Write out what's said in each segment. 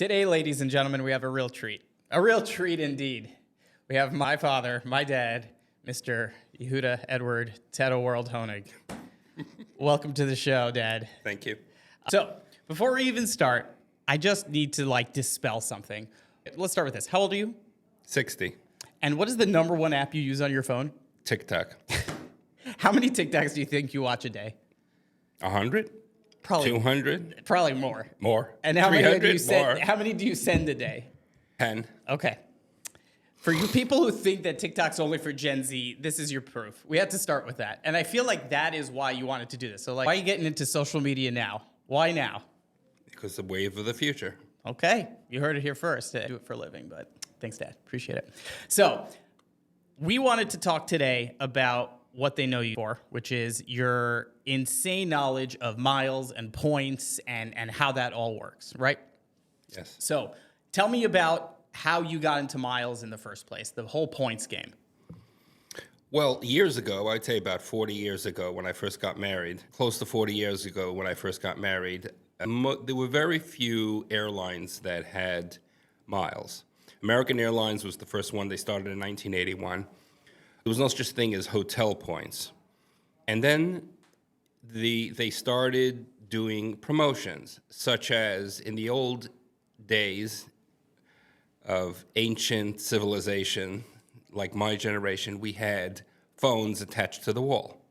Today, ladies and gentlemen, we have a real treat. A real treat indeed. We have my father, my dad, Mr. Yehuda Edward Teto World Honig. Welcome to the show, Dad. Thank you. So, before we even start, I just need to dispel something. Let's start with this. How old are you? 60. And what is the number one app you use on your phone? TikTok. How many TikToks do you think you watch a day? 100? Probably 200? Probably more. More. And how many do you 300? send? More. How many do you send a day? 10. Okay. For you people who think that TikTok's only for Gen Z, this is your proof. We had to start with that. And I feel like that is why you wanted to do this. So why are you getting into social media now? Why now? Because the wave of the future. Okay. You heard it here first. I do it for a living, but thanks, Dad. Appreciate it. So we wanted to talk today about what they know you for, which is your insane knowledge of miles and points and how that all works, right? Yes. So tell me about how you got into miles in the first place, the whole points game. Well, years ago, I'd say about 40 years ago when I first got married, close to 40 years ago when I first got married, there were very few airlines that had miles. American Airlines was the first one. They started in 1981. There was no such thing as hotel points. And then they started doing promotions, such as in the old days of ancient civilization, like my generation, we had phones attached to the wall.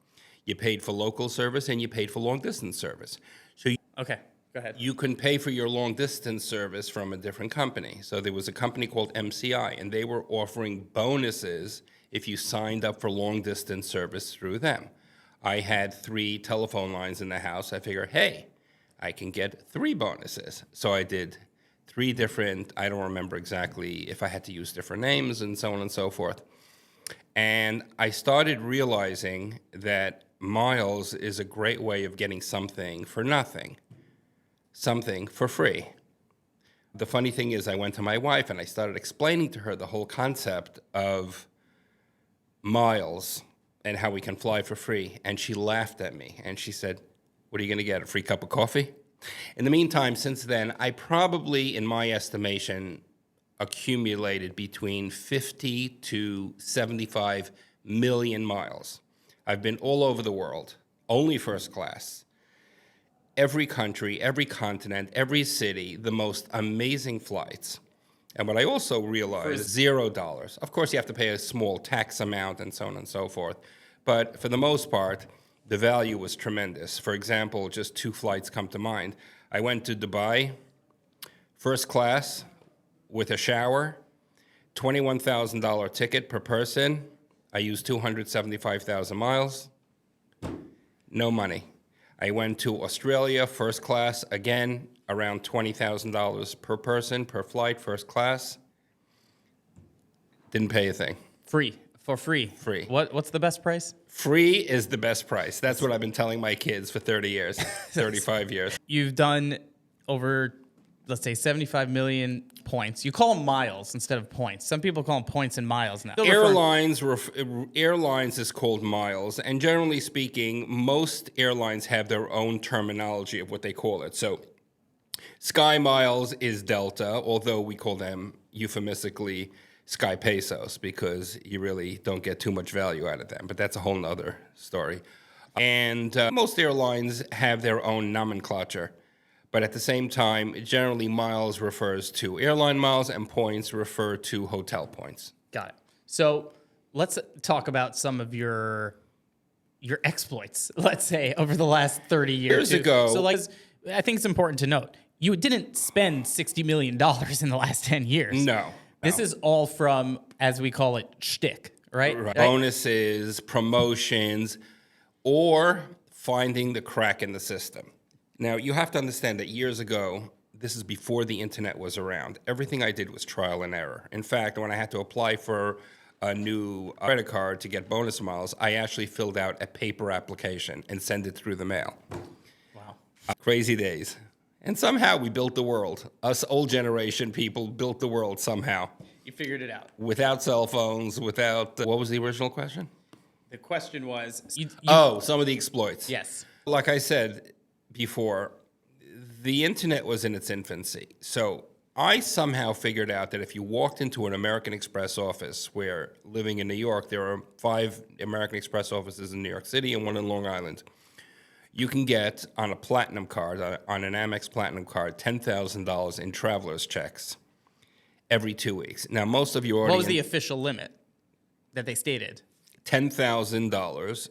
You paid for local service and you paid for long-distance service. So Okay, go ahead. you can pay for your long-distance service from a different company. So there was a company called MCI, and they were offering bonuses if you signed up for long-distance service through them. I had 3 telephone lines in the house. I figured, hey, I can get 3 bonuses. So I did 3 different, I don't remember exactly if I had to use different names and so on and so forth. And I started realizing that miles is a great way of getting something for nothing, something for free. The funny thing is I went to my wife and I started explaining to her the whole concept of miles and how we can fly for free. And she laughed at me and she said, what are you going to get, a free cup of coffee? In the meantime, since then, I probably, in my estimation, accumulated between 50 to 75 million miles. I've been all over the world, only first class. Every country, every continent, every city, the most amazing flights. And what I also realized, $0. Of course, you have to pay a small tax amount and so on and so forth. But for the most part, the value was tremendous. For example, just 2 flights come to mind. I went to Dubai, first class, with a shower, $21,000 ticket per person. I used 275,000 miles. No money. I went to Australia, first class, again, around $20,000 per person, per flight, first class. Didn't pay a thing. Free. For free. Free. What's the best price? Free is the best price. That's what I've been telling my kids for 30 years, 35 years. You've done over, let's say, 75 million points. You call them miles instead of points. Some people call them points and miles now. Airlines is called miles, and generally speaking, most airlines have their own terminology of what they call it. So Sky Miles is Delta, although we call them euphemistically Sky Pesos because you really don't get too much value out of them, but that's a whole nother story. And most airlines have their own nomenclature, but at the same time, generally miles refers to airline miles and points refer to hotel points. Got it. So let's talk about some of your exploits, let's say, over the last 30 years. Years ago. So I think it's important to note, you didn't spend $60 million in the last 10 years. No. This is all from, as we call it, shtick, right? Bonuses, promotions, or finding the crack in the system. Now, you have to understand that years ago, this is before the internet was around, everything I did was trial and error. In fact, when I had to apply for a new credit card to get bonus miles, I actually filled out a paper application and sent it through the mail. Wow. Crazy days. And somehow we built the world. Us old generation people built the world somehow. You figured it out. Without cell phones, without... what was the original question? The question was... Some of the exploits. Yes. Like I said before, the internet was in its infancy. So I somehow figured out that if you walked into an American Express office, where living in New York, there are 5 American Express offices in New York City and 1 in Long Island. You can get on a platinum card, on an Amex Platinum card, $10,000 in traveler's checks every 2 weeks. Now, most of your audience... What was the official limit that they stated? $10,000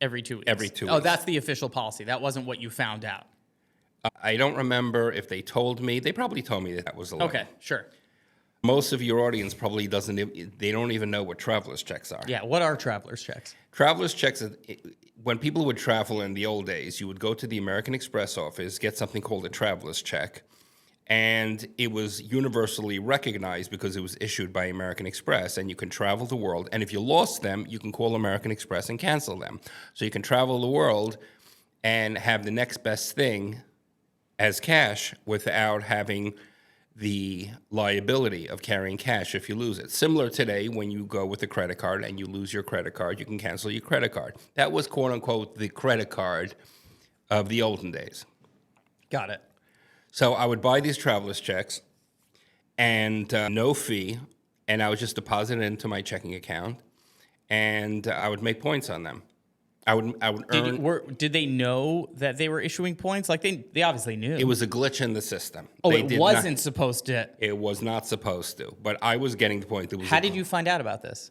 every 2 weeks. Every 2 Oh, weeks. that's the official policy. That wasn't what you found out. I don't remember if they told me. They probably told me that was the limit. Okay, sure. Most of your audience probably they don't even know what traveler's checks are. Yeah, what are traveler's checks? Traveler's checks, when people would travel in the old days, you would go to the American Express office, get something called a traveler's check, and it was universally recognized because it was issued by American Express, and you can travel the world. And if you lost them, you can call American Express and cancel them. So you can travel the world and have the next best thing as cash without having the liability of carrying cash if you lose it. Similar today, when you go with a credit card and you lose your credit card, you can cancel your credit card. That was, quote unquote, the credit card of the olden days. Got it. So I would buy these traveler's checks and no fee, and I would just deposit it into my checking account, and I would make points on them. I would earn. Did they know that they were issuing points? Like they obviously knew. It was a glitch in the system. Oh, They it did wasn't supposed to. It was not supposed to, but I was getting the point. How did you find out about this?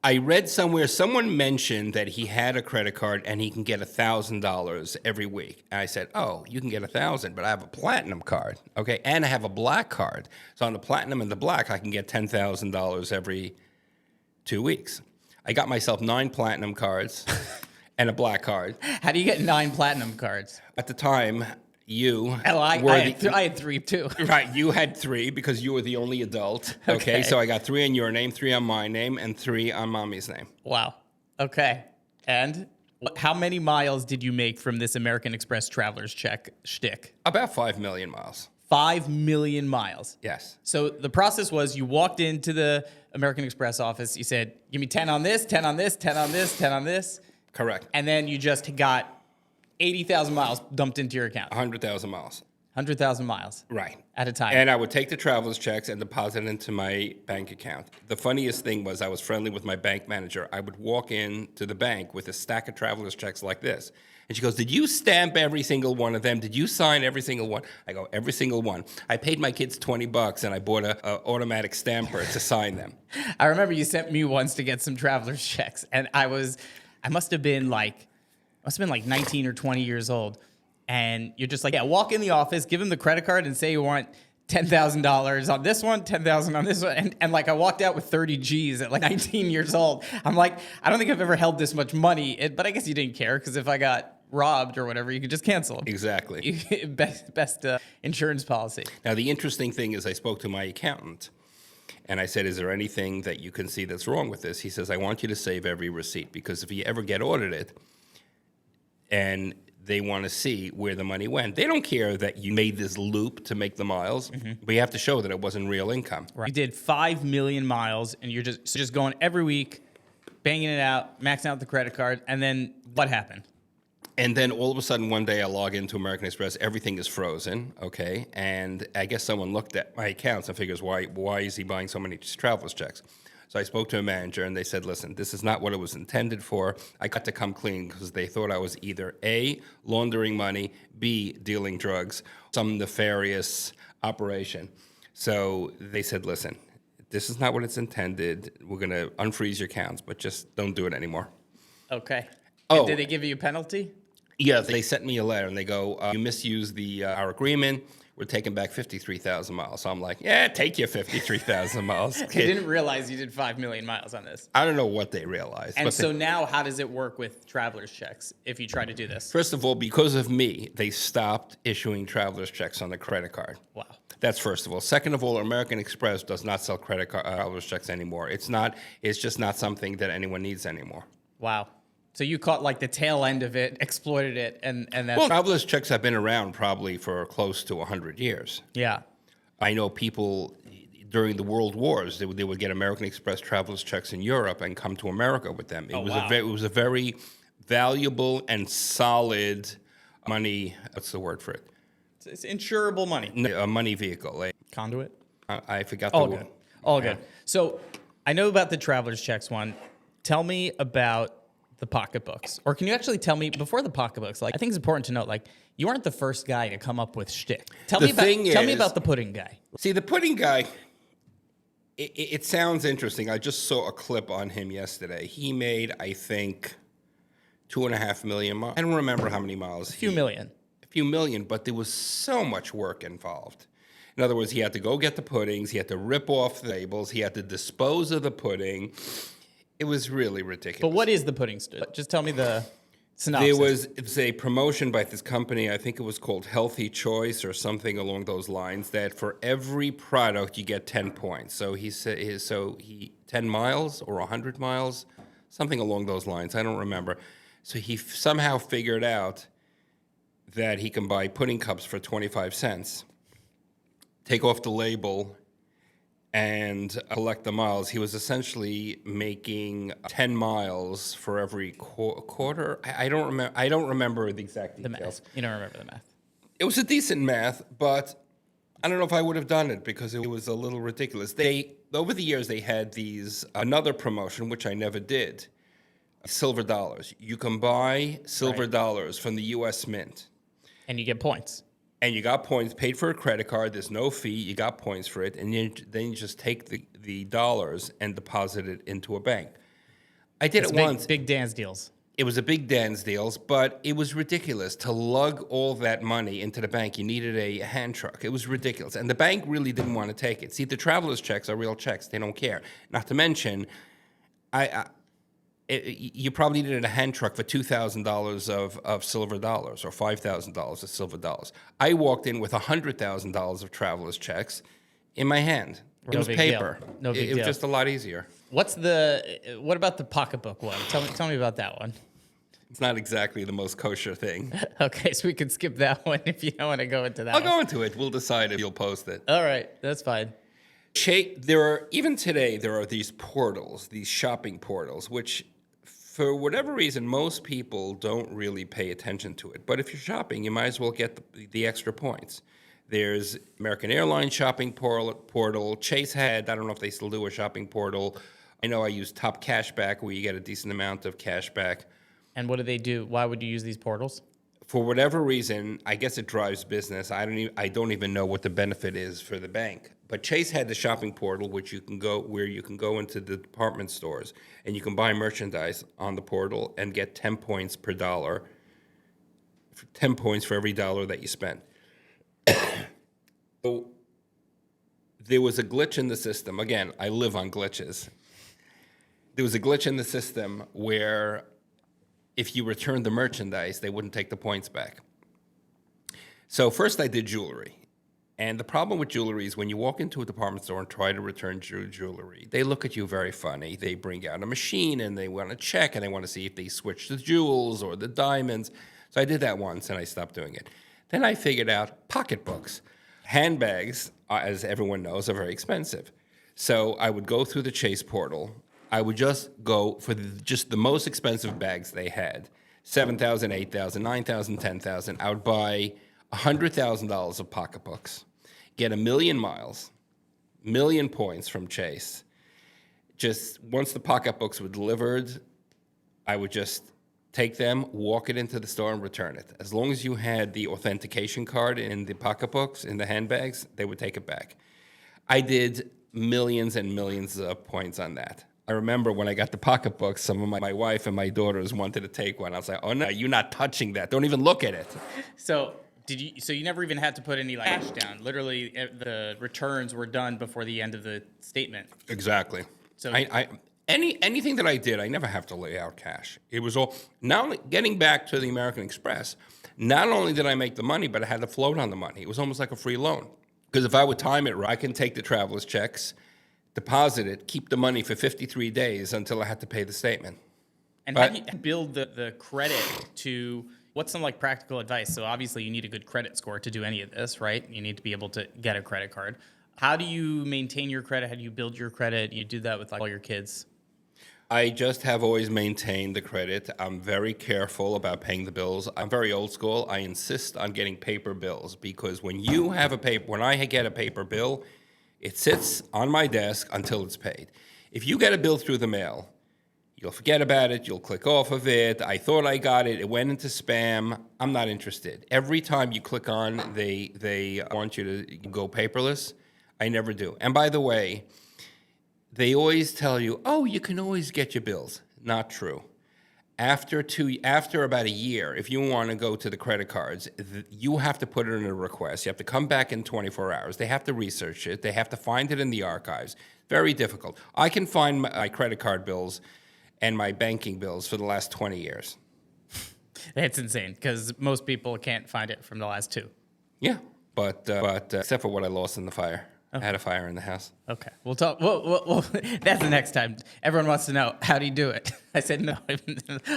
I read somewhere, someone mentioned that he had a credit card and he can get $1,000 every week. And I said, oh, you can get 1,000, but I have a platinum card, okay? And I have a black card. So on the platinum and the black, I can get $10,000 every 2 weeks. I got myself 9 platinum cards and a black card. How do you get 9 platinum cards? At the time, you I had 3 too. Right, you had 3 because you were the only adult. Okay, so I got 3 on your name, 3 on my name, and 3 on mommy's name. Wow. Okay. And how many miles did you make from this American Express traveler's check shtick? About 5 million miles. 5 million miles. Yes. So the process was you walked into the American Express office, you said, give me 10 on this, 10 on this, 10 on this, 10 on this. Correct. And then you just got 80,000 miles dumped into your account. 100,000 miles. 100,000 miles. Right. At a time. And I would take the traveler's checks and deposit it into my bank account. The funniest thing was I was friendly with my bank manager. I would walk in to the bank with a stack of traveler's checks like this. And she goes, did you stamp every single one of them? Did you sign every single one? I go, every single one. I paid my kids $20 and I bought an automatic stamper to sign them. I remember you sent me once to get some traveler's checks. And I must have been like 19 or 20 years old. And you're just like, yeah, walk in the office, give him the credit card and say you want $10,000 on this one, $10,000 on this one. And like I walked out with 30 G's at like 19 years old. I'm like, I don't think I've ever held this much money. But I guess you didn't care because if I got robbed or whatever, you could just cancel them. Exactly. Best insurance policy. Now, the interesting thing is I spoke to my accountant. And I said, is there anything that you can see that's wrong with this? He says, I want you to save every receipt because if you ever get audited and they want to see where the money went, they don't care that you made this loop to make the miles, but you have to show that it wasn't real income. Right. You did 5 million miles and you're just going every week, banging it out, maxing out the credit card. And then what happened? And then all of a sudden, one day I log into American Express, everything is frozen, okay? And I guess someone looked at my accounts and figures, why is he buying so many traveler's checks? So I spoke to a manager and they said, listen, this is not what it was intended for. I got to come clean because they thought I was either A, laundering money, B, dealing drugs, some nefarious operation. So they said, listen, this is not what it's intended. We're going to unfreeze your accounts, but just don't do it anymore. Okay. Oh. And did they give you a penalty? Yeah, they sent me a letter, and they go, you misused our agreement. We're taking back 53,000 miles. So I'm like, yeah, take your 53,000 miles. They didn't realize you did 5 million miles on this. I don't know what they realized. And so now how does it work with traveler's checks if you try to do this? First of all, because of me, they stopped issuing traveler's checks on the credit card. Wow. That's first of all. Second of all, American Express does not sell credit card traveler's checks anymore. It's just not something that anyone needs anymore. Wow. So you caught like the tail end of it, exploited it, and that's... Well, traveler's checks have been around probably for close to 100 years. Yeah. I know people during the World Wars, they would get American Express traveler's checks in Europe and come to America with them. It was a very valuable and solid money, what's the word for it? It's insurable money. A money vehicle. Conduit? I forgot All the good. All good. So I know about the traveler's checks one. Tell me about the pocketbooks. Or can you actually tell me, before the pocketbooks, like, I think it's important to note, like, you aren't the first guy to come up with shtick. Tell me about the pudding guy. See, the pudding guy, it sounds interesting. I just saw a clip on him yesterday. He made, I think, 2.5 million miles. I don't remember how many miles. A few million. A few million, but there was so much work involved. In other words, he had to go get the puddings. He had to rip off the labels. He had to dispose of the pudding. It was really ridiculous. But what is the pudding? Just tell me the synopsis. It was a promotion by this company. I think it was called Healthy Choice or something along those lines. That for every product you get 10 points. So he said, 10 miles or 100 miles, something along those lines. I don't remember. So he somehow figured out that he can buy pudding cups for 25 cents, take off the label, and collect the miles. He was essentially making 10 miles for every quarter. I don't remember the exact details. The math. You don't remember the math. It was a decent math, but I don't know if I would have done it because it was a little ridiculous. Over the years, they had another promotion, which I never did, silver dollars. You can buy silver dollars from the U.S. Mint. And you get points. And you got points, paid for a credit card, there's no fee, you got points for it, and then you just take the dollars and deposit it into a bank. I did it once. Big Dan's deals. It was a big Dan's deals, but it was ridiculous. To lug all that money into the bank, you needed a hand truck. It was ridiculous. And the bank really didn't want to take it. See, the traveler's checks are real checks. They don't care. Not to mention, you probably needed a hand truck for $2,000 of silver dollars or $5,000 of silver dollars. I walked in with $100,000 of traveler's checks in my hand. It was paper. No big deal. It was just a lot easier. What about the pocketbook one? Tell me about that one. It's not exactly the most kosher thing. Okay, so we can skip that one if you don't want to go into that. I'll go into it. We'll decide if you'll post it. All right, that's fine. Even today, there are these portals, these shopping portals, which for whatever reason, most people don't really pay attention to it. But if you're shopping, you might as well get the extra points. There's American Airline shopping portal. Chase had, I don't know if they still do, a shopping portal. I know I use Top Cashback, where you get a decent amount of cash back. And what do they do? Why would you use these portals? For whatever reason, I guess it drives business. I don't even know what the benefit is for the bank. But Chase had the shopping portal, where you can go into the department stores and you can buy merchandise on the portal and get 10 points per dollar, 10 points for every dollar that you spend. So there was a glitch in the system. Again, I live on glitches. There was a glitch in the system where if you returned the merchandise, they wouldn't take the points back. So first I did jewelry. And the problem with jewelry is when you walk into a department store and try to return jewelry, they look at you very funny. They bring out a machine and they want to check and they want to see if they switch the jewels or the diamonds. So I did that once and I stopped doing it. Then I figured out pocketbooks. Handbags, as everyone knows, are very expensive. So I would go through the Chase portal. I would just go for just the most expensive bags they had, $7,000, $8,000, $9,000, $10,000. I would buy $100,000 of pocketbooks, get 1 million miles, 1 million points from Chase. Just once the pocketbooks were delivered, I would just take them, walk it into the store, and return it. As long as you had the authentication card in the pocketbooks, in the handbags, they would take it back. I did millions and millions of points on that. I remember when I got the pocketbooks, some of my wife and my daughters wanted to take one. I was like, oh no, you're not touching that. Don't even look at it. So you never even had to put any cash down. Literally, the returns were done before the end of the statement. Exactly. So anything that I did, I never have to lay out cash. It was all, not only getting back to the American Express, not only did I make the money, but I had to float on the money. It was almost like a free loan. Because if I would time it right, I can take the traveler's checks, deposit it, keep the money for 53 days until I had to pay the statement. And how do you build the credit to, what's some like practical advice? So obviously you need a good credit score to do any of this, right? You need to be able to get a credit card. How do you maintain your credit? How do you build your credit? You do that with like all your kids? I just have always maintained the credit. I'm very careful about paying the bills. I'm very old school. I insist on getting paper bills because when I get a paper bill, it sits on my desk until it's paid. If you get a bill through the mail, you'll forget about it. You'll click off of it. I thought I got it. It went into spam. I'm not interested. Every time you click on, they want you to go paperless. I never do. And by the way, they always tell you, oh, you can always get your bills. Not true. After about a year, if you want to go to the credit cards, you have to put it in a request. You have to come back in 24 hours. They have to research it. They have to find it in the archives. Very difficult. I can find my credit card bills and my banking bills for the last 20 years. It's insane because most people can't find it from the last 2. Yeah, but except for what I lost in the fire. I had a fire in the house. Okay, we'll talk. Well, that's the next time. Everyone wants to know, how do you do it? I said no.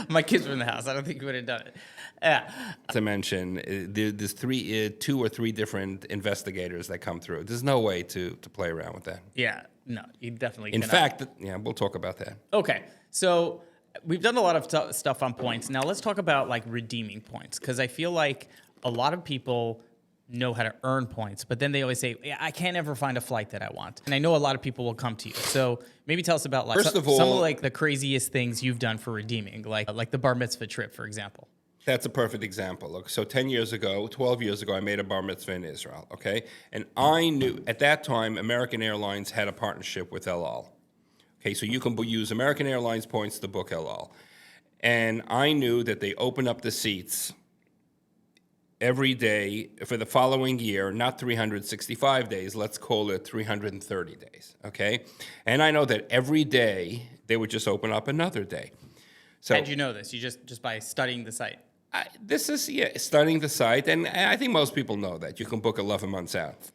My kids were in the house. I don't think you would have done it. Yeah. To mention, there's 2 or 3 different investigators that come through. There's no way to play around with that. Yeah, no, you definitely In cannot. fact, we'll talk about that. Okay, so we've done a lot of stuff on points. Now let's talk about like redeeming points because I feel like a lot of people know how to earn points, but then they always say, I can't ever find a flight that I want. And I know a lot of people will come to you. So maybe tell us about like some of like the craziest things you've done for redeeming, like the bar mitzvah trip, for example. That's a perfect example. Look, so 12 years ago, I made a bar mitzvah in Israel, okay? And I knew, at that time, American Airlines had a partnership with El Al. Okay, so you can use American Airlines points to book El Al. And I knew that they opened up the seats every day for the following year, not 365 days, let's call it 330 days, okay? And I know that every day they would just open up another day. So how'd you know this? You just by studying the site? This is studying the site, and I think most people know that. You can book 11 months out.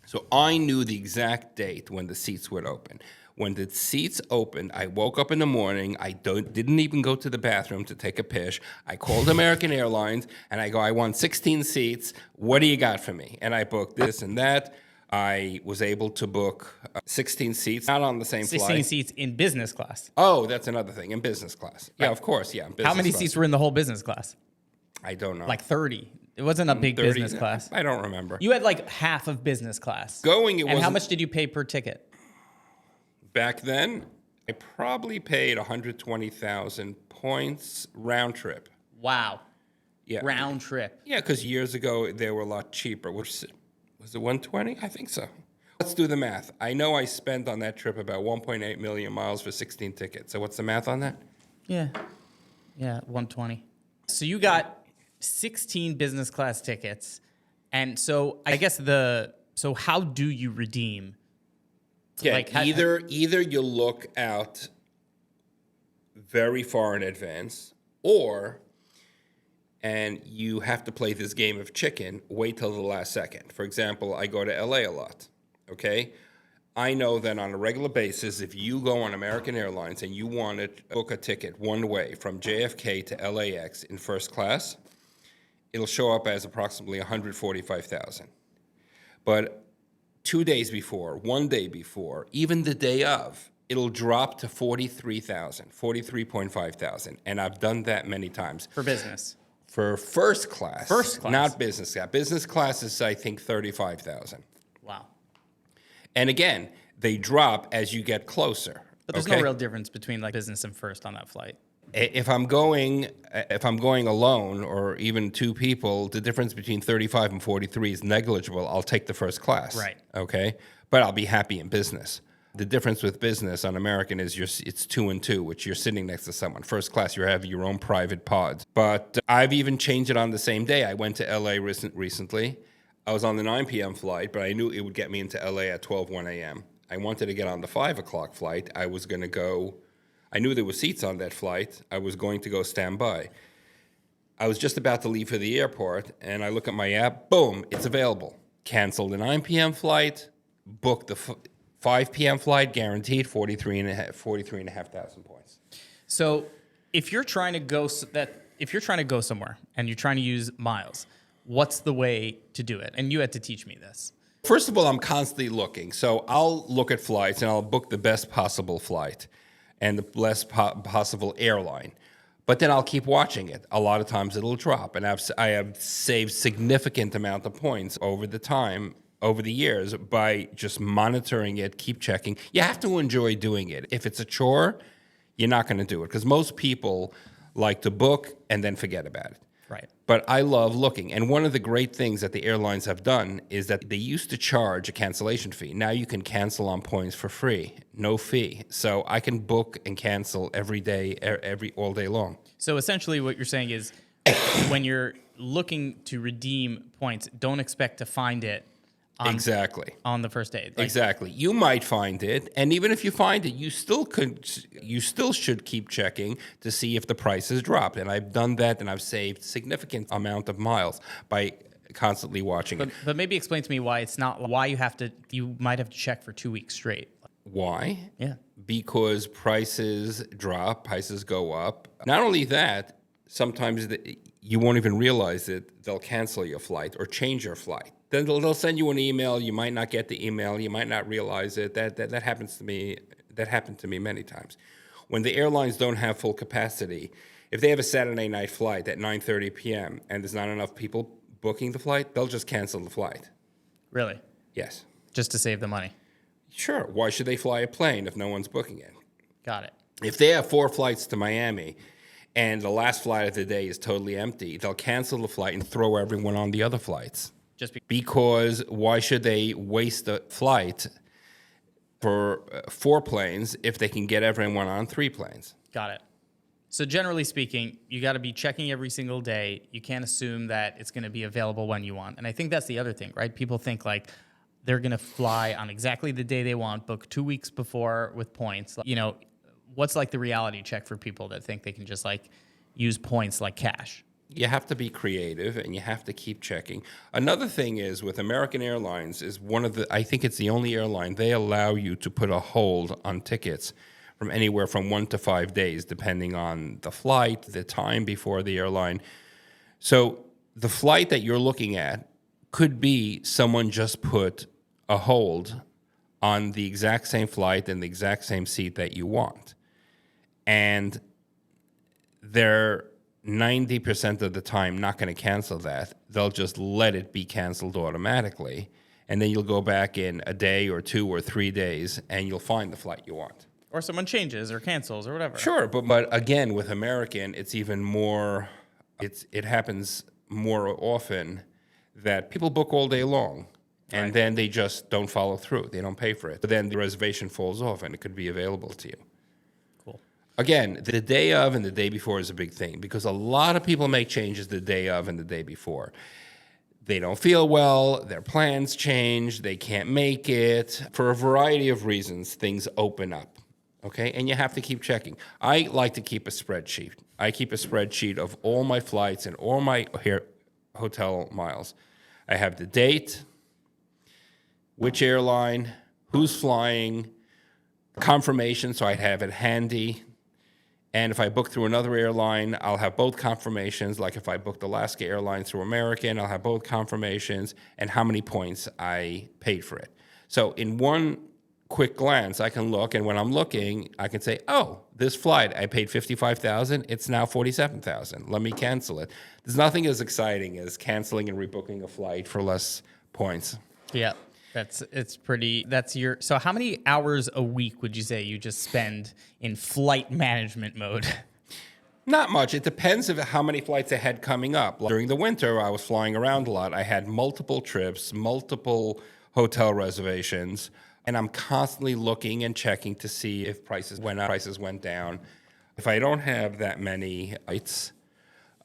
So I knew the exact date when the seats would open. When the seats opened, I woke up in the morning. I didn't even go to the bathroom to take a piss. I called American Airlines, and I go, I want 16 seats. What do you got for me? And I booked this and that. I was able to book 16 seats, not on the same 16 flight. seats in business class. Oh, that's another thing, in business class. Yeah, of course, yeah. How many seats were in the whole business class? I don't know. Like 30. It wasn't a big 30, business class. I don't remember. You had like half of business class. And how much did you pay per ticket? Back then, I probably paid 120,000 points round trip. Wow. Yeah. Round trip. Yeah, because years ago, they were a lot cheaper. Was it 120? I think so. Let's do the math. I know I spent on that trip about 1.8 million miles for 16 tickets. So what's the math on that? Yeah, 120. So you got 16 business class tickets. And so I guess so how do you redeem? Yeah, like either you look out very far in advance, and you have to play this game of chicken, wait till the last second. For example, I go to LA a lot, okay? I know that on a regular basis, if you go on American Airlines and you want to book a ticket one way from JFK to LAX in first class, it'll show up as approximately 145,000. But 2 days before, 1 day before, even the day of, it'll drop to 43,000, 43.5 thousand. And I've done that many times. For business? For first class. First class? Not business class. Business class is, I think, 35,000. Wow. And again, they drop as you get closer. But there's no real difference between like business and first on that flight. If I'm going alone or even 2 people, the difference between 35 and 43 is negligible. I'll take the first class. Right. Okay? But I'll be happy in business. The difference with business on American is it's 2 and 2, which you're sitting next to someone. First class, you have your own private pods. But I've even changed it on the same day. I went to LA recently. I was on the 9 p.m. flight, but I knew it would get me into LA at 1 a.m. I wanted to get on the 5 o'clock flight. I knew there were seats on that flight. I was going to go stand by. I was just about to leave for the airport, and I look at my app. Boom, it's available. Cancel the 9 p.m. flight, book the 5 p.m. flight, guaranteed 43,500 points. So if you're trying to go somewhere and you're trying to use miles, what's the way to do it? And you had to teach me this. First of all, I'm constantly looking. So I'll look at flights, and I'll book the best possible flight. and the best possible airline. But then I'll keep watching it. A lot of times it'll drop, and I have saved significant amount of points over the years by just monitoring it, keep checking. You have to enjoy doing it. If it's a chore, you're not going to do it, because most people like to book and then forget about it. Right. But I love looking. And one of the great things that the airlines have done is that they used to charge a cancellation fee. Now you can cancel on points for free, no fee. So I can book and cancel every day, all day long. So essentially what you're saying is when you're looking to redeem points, don't expect to find it Exactly. on the first day. Exactly. You might find it, and even if you find it, you still should keep checking to see if the price has dropped. And I've done that, and I've saved significant amount of miles by constantly watching it. But maybe explain to me why you might have to check for 2 weeks straight. Why? Yeah. Because prices drop, prices go up. Not only that, sometimes you won't even realize it. They'll cancel your flight or change your flight. Then they'll send you an email. You might not get the email. You might not realize it. That happens to me. That happened to me many times. When the airlines don't have full capacity, if they have a Saturday night flight at 9:30 p.m. and there's not enough people booking the flight, they'll just cancel the flight. Really? Yes. Just to save the money. Sure. Why should they fly a plane if no one's booking it? Got it. If they have 4 flights to Miami and the last flight of the day is totally empty, they'll cancel the flight and throw everyone on the other flights. Because why should they waste a flight for 4 planes if they can get everyone on 3 planes? Got it. So generally speaking, you got to be checking every single day. You can't assume that it's going to be available when you want. And I think that's the other thing, right? People think like they're going to fly on exactly the day they want, book 2 weeks before with points. You know, what's like the reality check for people that think they can just like use points like cash? You have to be creative, and you have to keep checking. Another thing is with American Airlines is I think it's the only airline, they allow you to put a hold on tickets from anywhere from 1 to 5 days, depending on the flight, the time before the airline. So the flight that you're looking at could be someone just put a hold on the exact same flight and the exact same seat that you want. And they're 90% of the time not going to cancel that. They'll just let it be canceled automatically. And then you'll go back in a day or 2 or 3 days and you'll find the flight you want. Or someone changes or cancels or whatever. Sure, but again, with American, it's even more, it happens more often that people book all day long and then they just don't follow through. They don't pay for it. But then the reservation falls off and it could be available to you. Again, the day of and the day before is a big thing because a lot of people make changes the day of and the day before. They don't feel well, their plans change, they can't make it. For a variety of reasons, things open up, okay? And you have to keep checking. I like to keep a spreadsheet. I keep a spreadsheet of all my flights and all my hotel miles. I have the date, which airline, who's flying, confirmation, so I have it handy. And if I book through another airline, I'll have both confirmations. Like if I booked Alaska Airlines through American, I'll have both confirmations and how many points I paid for it. So in one quick glance, I can look, and when I'm looking, I can say, oh, this flight, I paid $55,000, it's now $47,000. Let me cancel it. There's nothing as exciting as canceling and rebooking a flight for less points. Yeah. So how many hours a week would you say you just spend in flight management mode? Not much. It depends on how many flights I had coming up. During the winter, I was flying around a lot. I had multiple trips, multiple hotel reservations, and I'm constantly looking and checking to see if prices went up, prices went down. If I don't have that many flights,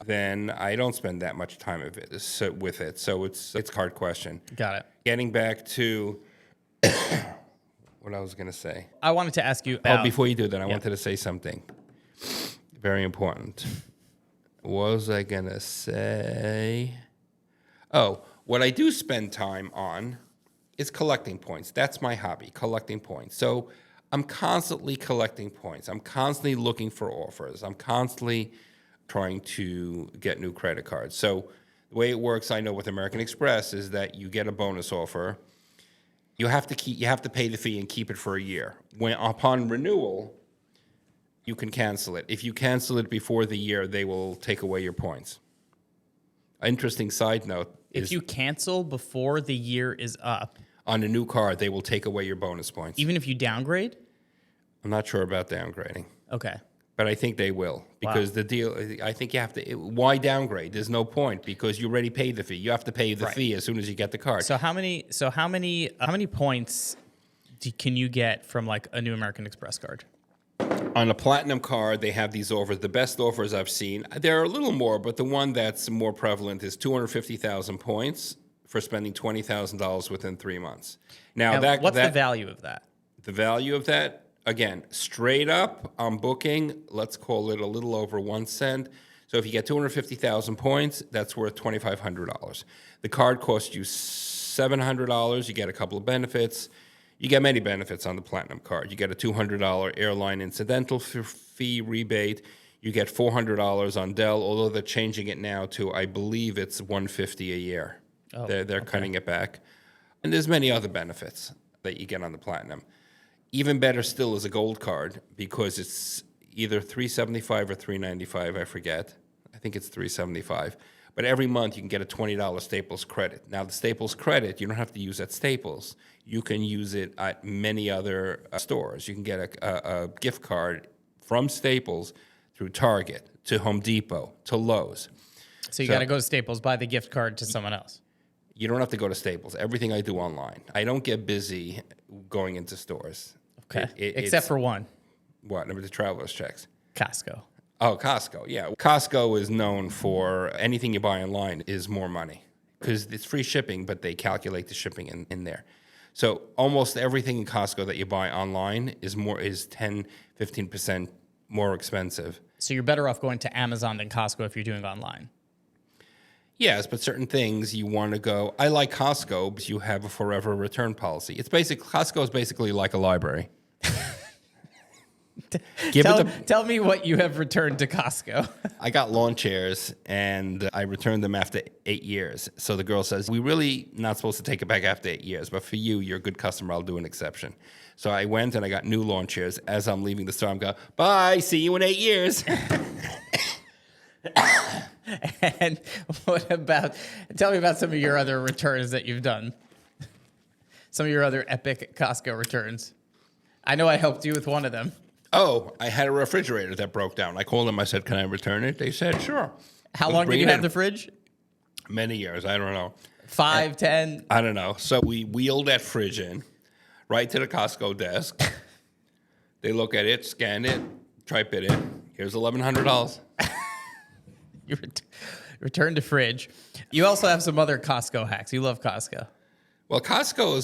then I don't spend that much time with it. So it's a hard question. Got it. Getting back to what I was going to say. I wanted to ask you about... before you do that, I wanted to say something very important. What was I going to say? Oh, what I do spend time on is collecting points. That's my hobby, collecting points. So I'm constantly collecting points. I'm constantly looking for offers. I'm constantly trying to get new credit cards. So the way it works, I know with American Express, is that you get a bonus offer. You have to pay the fee and keep it for a year. When upon renewal, You can cancel it. If you cancel it before the year, they will take away your points. Interesting side note If is you cancel before the year is up, on a new car, they will take away your bonus points. even if you downgrade? I'm not sure about downgrading, Okay. but I think they will because the deal, I think you have to, why downgrade? There's no point because you already paid the fee. You have to pay the fee as soon as you get the card. So how many points can you get from like a new American Express card? On a platinum card, they have these offers. The best offers I've seen, there are a little more, but the one that's more prevalent is 250,000 points for spending $20,000 within 3 months. Now, What's the value of that? The value of that, again, straight up on booking, let's call it a little over 1 cent. So if you get 250,000 points, that's worth $2,500. The card costs you $700. You get a couple of benefits. You get many benefits on the Platinum card. You get a $200 airline incidental fee rebate. You get $400 on Dell, although they're changing it now to, I believe it's $150 a year. Oh, they're cutting it back. And there's many other benefits that you get on the Platinum. Even better still is a Gold card because it's either $375 or $395, I forget. I think it's $375. But every month you can get a $20 Staples credit. Now the Staples credit, you don't have to use at Staples. You can use it at many other stores. You can get a gift card from Staples through Target, to Home Depot, to Lowe's. So you got to go to Staples, buy the gift card to someone else. You don't have to go to Staples. Everything I do online. I don't get busy going into stores. Okay. Except for one. What? Number the traveler's checks. Costco. Oh, Costco, yeah. Costco is known for anything you buy online is more money because it's free shipping, but they calculate the shipping in there. So almost everything in Costco that you buy online is 10, 15% more expensive. So you're better off going to Amazon than Costco if you're doing online. Yes, but certain things you want to go. I like Costco because you have a forever return policy. Costco is basically like a library. Tell me what you have returned to Costco. I got lawn chairs, and I returned them after 8 years. So the girl says, we really not supposed to take it back after 8 years, but for you, you're a good customer. I'll do an exception. So I went, and I got new lawn chairs. As I'm leaving the store, I'm going, bye, see you in 8 years. And tell me about some of your other returns that you've done. Some of your other epic Costco returns. I know I helped you with one of them. Oh, I had a refrigerator that broke down. I called them. I said, can I return it? They said, sure. How long did you have the fridge? Many years. I don't know. 5, 10? I don't know. So we wheeled that fridge in right to the Costco desk. They look at it, scan it, type it in. Here's $1,100. You returned the fridge. You also have some other Costco hacks. You love Costco. Well, Costco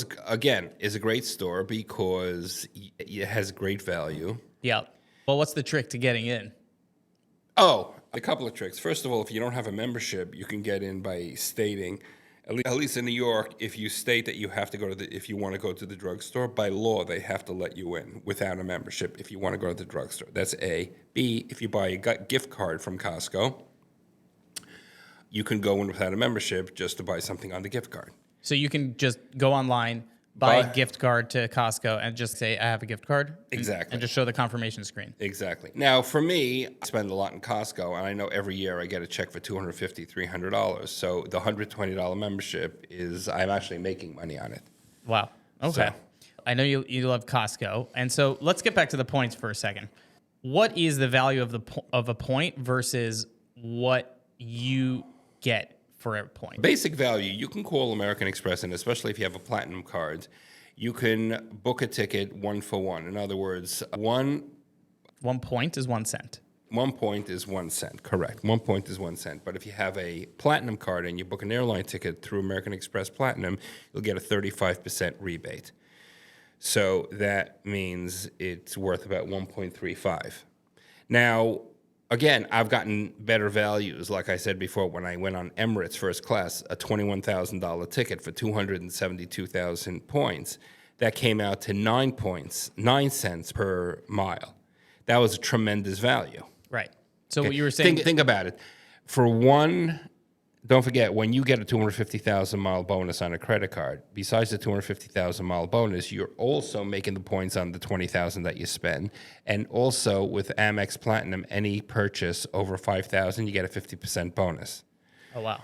is a great store because it has great value. Yeah. Well, what's the trick to getting in? Oh, a couple of tricks. First of all, if you don't have a membership, you can get in by stating, at least in New York, if you state that you have to go if you want to go to the drugstore, by law, they have to let you in without a membership if you want to go to the drugstore. That's A. B, if you buy a gift card from Costco, you can go in without a membership just to buy something on the gift card. So you can just go online, buy a gift card to Costco, and just say, I have a gift card? Exactly. And just show the confirmation screen. Exactly. Now, for me, I spend a lot in Costco, and I know every year I get a check for $250, $300. So the $120 membership I'm actually making money on it. Wow. Okay. So, I know you love Costco. And so let's get back to the points for a second. What is the value of a point versus what you get for a point? Basic value, you can call American Express, and especially if you have a platinum card, you can book a ticket 1 for 1. In other words, 1 point is 1 cent. 1 point is 1 cent, correct. 1 point is 1 cent. But if you have a platinum card and you book an airline ticket through American Express Platinum, you'll get a 35% rebate. So that means it's worth about 1.35. Now, again, I've gotten better values. Like I said before, when I went on Emirates first class, a $21,000 ticket for 272,000 points, that came out to 9 cents per mile. That was a tremendous value. Right. So what you were saying... Think about it. For 1 don't forget, when you get a 250,000 mile bonus on a credit card, besides the 250,000 mile bonus, you're also making the points on the 20,000 that you spend. And also with Amex Platinum, any purchase over 5,000, you get a 50% bonus. Oh, wow.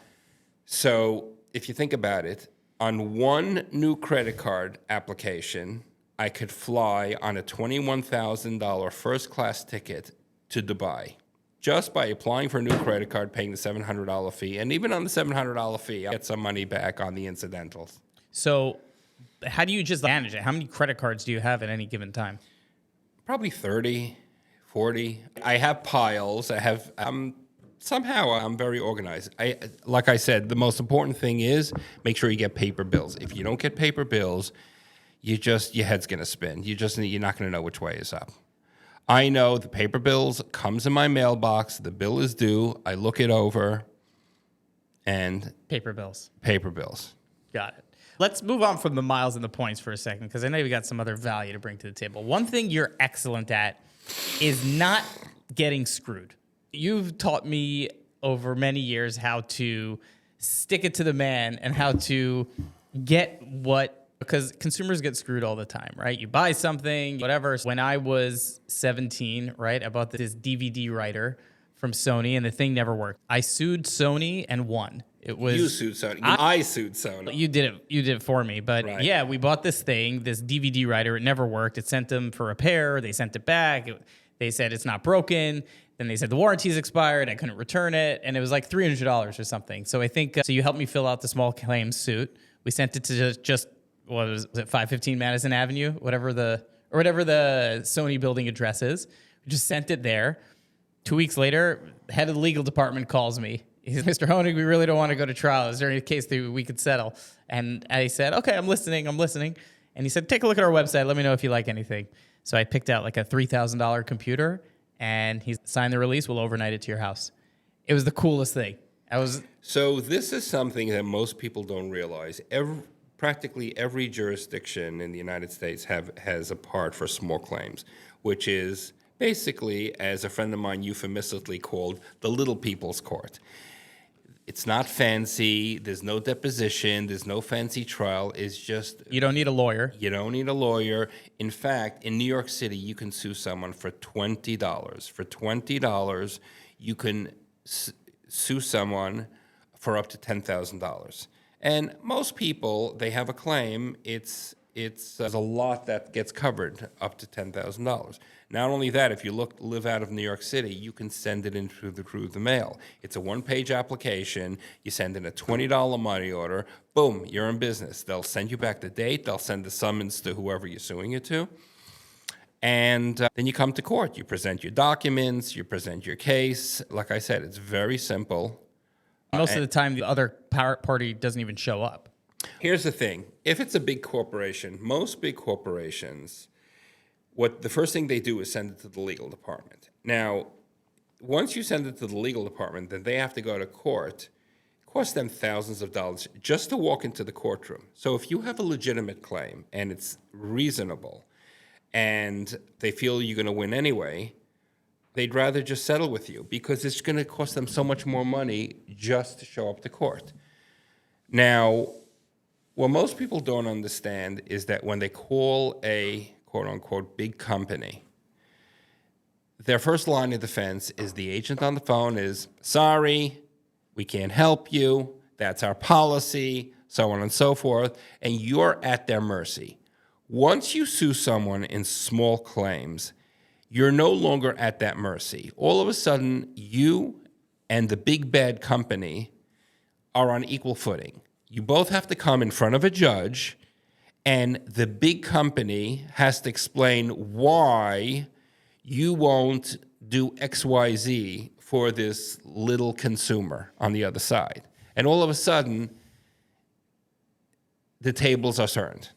So if you think about it, on one new credit card application, I could fly on a $21,000 first class ticket to Dubai. Just by applying for a new credit card, paying the $700 fee, and even on the $700 fee, I get some money back on the incidentals. So how do you just manage it? How many credit cards do you have at any given time? Probably 30, 40. I have piles. Somehow I'm very organized. Like I said, the most important thing is make sure you get paper bills. If you don't get paper bills, your head's going to spin. You're not going to know which way is up. I know the paper bills comes in my mailbox. The bill is due. I look it over, and Paper bills. paper bills. Got it. Let's move on from the miles and the points for a second, because I know you got some other value to bring to the table. One thing you're excellent at is not getting screwed. You've taught me over many years how to stick it to the man and how to get because consumers get screwed all the time, right? You buy something, whatever. When I was 17, right, I bought this DVD writer from Sony, and the thing never worked. I sued Sony and won. It was You sued Sony. I sued Sony. You did it for me. But Right. yeah, we bought this thing, this DVD writer. It never worked. It sent them for repair. They sent it back. They said it's not broken. Then they said the warranty's expired. I couldn't return it. And it was like $300 or something. So I think, so you helped me fill out the small claims suit. We sent it to just what was it, 515 Madison Avenue, whatever the Sony building address is. We just sent it there. 2 weeks later, the head of the legal department calls me. He says, Mr. Honig, we really don't want to go to trial. Is there any case that we could settle? And I said, okay, I'm listening. And he said, take a look at our website. Let me know if you like anything. So I picked out like a $3,000 computer, and he signed the release. We'll overnight it to your house. It was the coolest thing. So this is something that most people don't realize. Practically every jurisdiction in the United States has a part for small claims, which is basically, as a friend of mine euphemistically called, the little people's court. It's not fancy. There's no deposition. There's no fancy trial. It's just... You don't need a lawyer. You don't need a lawyer. In fact, in New York City, you can sue someone for $20. For $20, you can sue someone for up to $10,000. And most people, they have a claim. There's a lot that gets covered up to $10,000. Not only that, if you live out of New York City, you can send it in through the mail. It's a one-page application. You send in a $20 money order. Boom, you're in business. They'll send you back the date. They'll send the summons to whoever you're suing it to. And then you come to court. You present your documents. You present your case. Like I said, it's very simple. Most of the time, the other party doesn't even show up. Here's the thing. If it's a big corporation, most big corporations, the first thing they do is send it to the legal department. Now, once you send it to the legal department, then they have to go to court. It costs them thousands of dollars just to walk into the courtroom. So if you have a legitimate claim and it's reasonable and they feel you're going to win anyway, they'd rather just settle with you because it's going to cost them so much more money just to show up to court. Now, what most people don't understand is that when they call a quote-unquote big company, their first line of defense is the agent on the phone is, sorry, we can't help you, that's our policy, so on and so forth, and you're at their mercy. Once you sue someone in small claims, you're no longer at that mercy. All of a sudden, you and the big bad company are on equal footing. You both have to come in front of a judge, and the big company has to explain why you won't do XYZ for this little consumer on the other side. And all of a sudden, the tables are turned.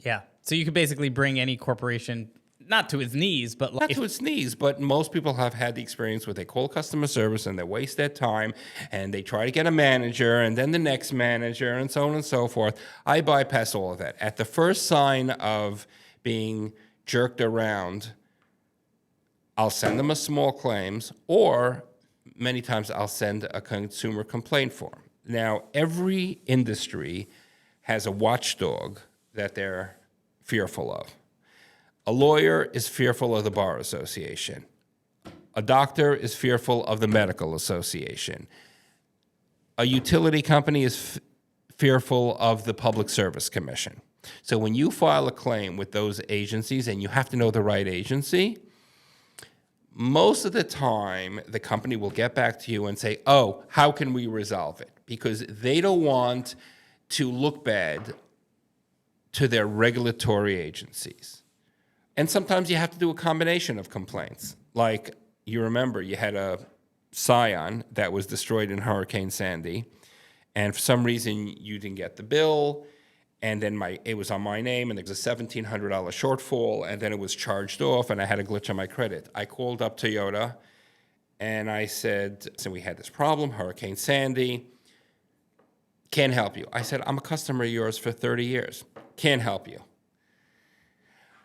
Yeah. So you could basically bring any corporation not to its knees, but not to its knees, but most people have had the experience where they call customer service and they waste their time and they try to get a manager and then the next manager and so on and so forth. I bypass all of that. At the first sign of being jerked around, I'll send them a small claims, or many times I'll send a consumer complaint form. Now, every industry has a watchdog that they're fearful of. A lawyer is fearful of the Bar Association. A doctor is fearful of the Medical Association. A utility company is fearful of the Public Service Commission. So when you file a claim with those agencies, and you have to know the right agency, most of the time the company will get back to you and say, oh, how can we resolve it? Because they don't want to look bad to their regulatory agencies. And sometimes you have to do a combination of complaints. Like, you remember, you had a Scion that was destroyed in Hurricane Sandy, and for some reason you didn't get the bill, and then it was on my name, and there was a $1,700 shortfall, and then it was charged off, and I had a glitch on my credit. I called up Toyota, and I said, so we had this problem, Hurricane Sandy, can't help you. I said, I'm a customer of yours for 30 years, can't help you.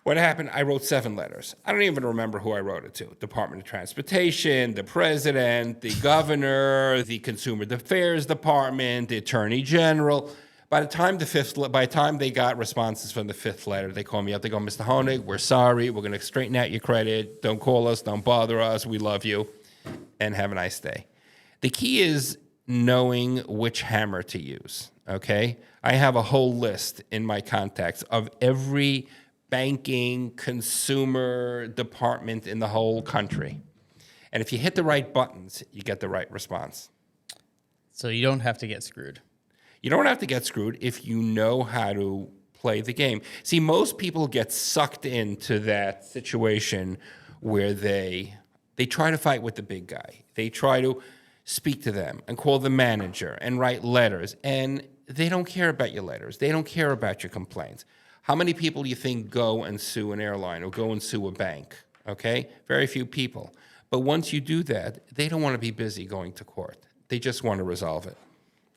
What happened? I wrote 7 letters. I don't even remember who I wrote it to. Department of Transportation, the president, the governor, the Consumer Affairs Department, the Attorney General. By the time they got responses from the 5th letter, they called me up. They go, Mr. Honig, we're sorry. We're going to straighten out your credit. Don't call us. Don't bother us. We love you. And have a nice day. The key is knowing which hammer to use, okay? I have a whole list in my contacts of every banking, consumer department in the whole country. And if you hit the right buttons, you get the right response. So you don't have to get screwed. You don't have to get screwed if you know how to play the game. See, most people get sucked into that situation where they try to fight with the big guy. They try to speak to them and call the manager and write letters. And they don't care about your letters. They don't care about your complaints. How many people do you think go and sue an airline or go and sue a bank? Okay? Very few people. But once you do that, they don't want to be busy going to court. They just want to resolve it.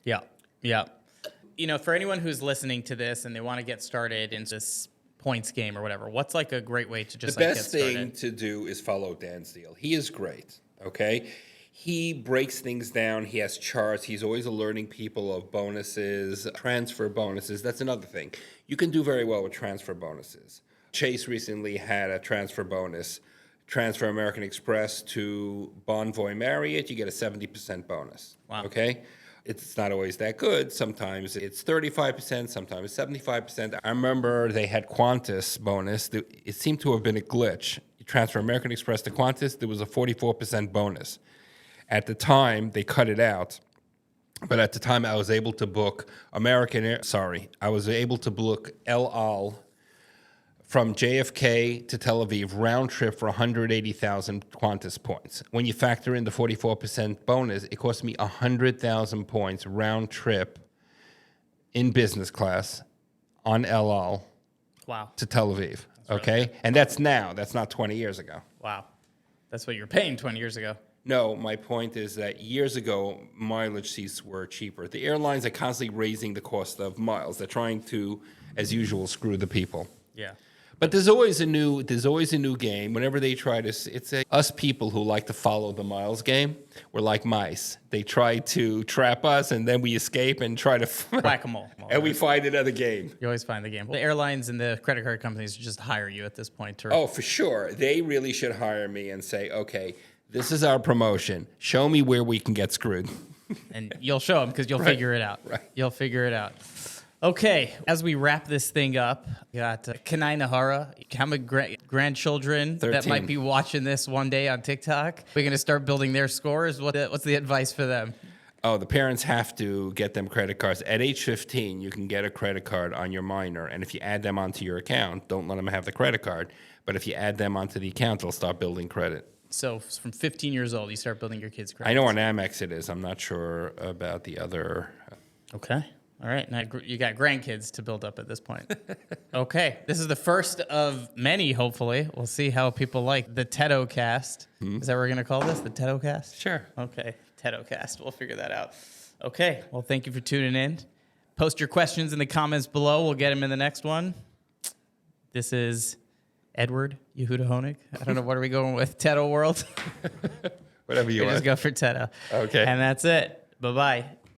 Yeah. Yeah. You know, for anyone who's listening to this and they want to get started in this points game or whatever, what's like a great way to just get started? The best thing to do is follow Dan's deal. He is great, okay? He breaks things down. He has charts. He's always alerting people of bonuses, transfer bonuses. That's another thing. You can do very well with transfer bonuses. Chase recently had a transfer bonus. Transfer American Express to Bonvoy Marriott, you get a 70% bonus. Wow. Okay? It's not always that good. Sometimes it's 35%, sometimes it's 75%. I remember they had Qantas bonus. It seemed to have been a glitch. You transfer American Express to Qantas, there was a 44% bonus. At the time, they cut it out. But at the time, I was able to book I was able to book El Al from JFK to Tel Aviv, round trip for 180,000 Qantas points. When you factor in the 44% bonus, it cost me 100,000 points round trip in business class on El Al to Tel Aviv. Okay? Really, and that's now. That's not 20 years ago. Wow. That's what you're paying 20 years ago. No, my point is that years ago, mileage seats were cheaper. The airlines are constantly raising the cost of miles. They're trying to, as usual, screw the people. Yeah. But there's always a new game. Whenever they try to, us people who like to follow the miles game. We're like mice. They try to trap us, and then we escape and try to whack-a-mole. And we find another game. You always find the game. The airlines and the credit card companies just hire you at this point. Oh, for sure. They really should hire me and say, okay, this is our promotion. Show me where we can get screwed. And you'll show them because you'll figure it out. Right. You'll figure it out. Okay, as we wrap this thing up, we got Kanai Nahara. How many grandchildren 13. that might be watching this one day on TikTok? We're going to start building their scores. What's the advice for them? Oh, the parents have to get them credit cards. At age 15, you can get a credit card on your minor, and if you add them onto your account, don't let them have the credit card. But if you add them onto the account, they'll start building credit. So from 15 years old, you start building your kids' credit. I know on Amex it is. I'm not sure about the other. Okay. All right. Now you got grandkids to build up at this point. Okay. This is the first of many, hopefully. We'll see how people like the Tedo-cast. Is that what we're going to call this? The Tedo-cast? Sure. Okay. Tedo-cast. We'll figure that out. Okay. Well, thank you for tuning in. Post your questions in the comments below. We'll get them in the next one. This is Edward Yehuda Honig. I don't know. What are we going with? Tedo World? Whatever you Just want. go for Teto. Okay. And that's it. Bye-bye.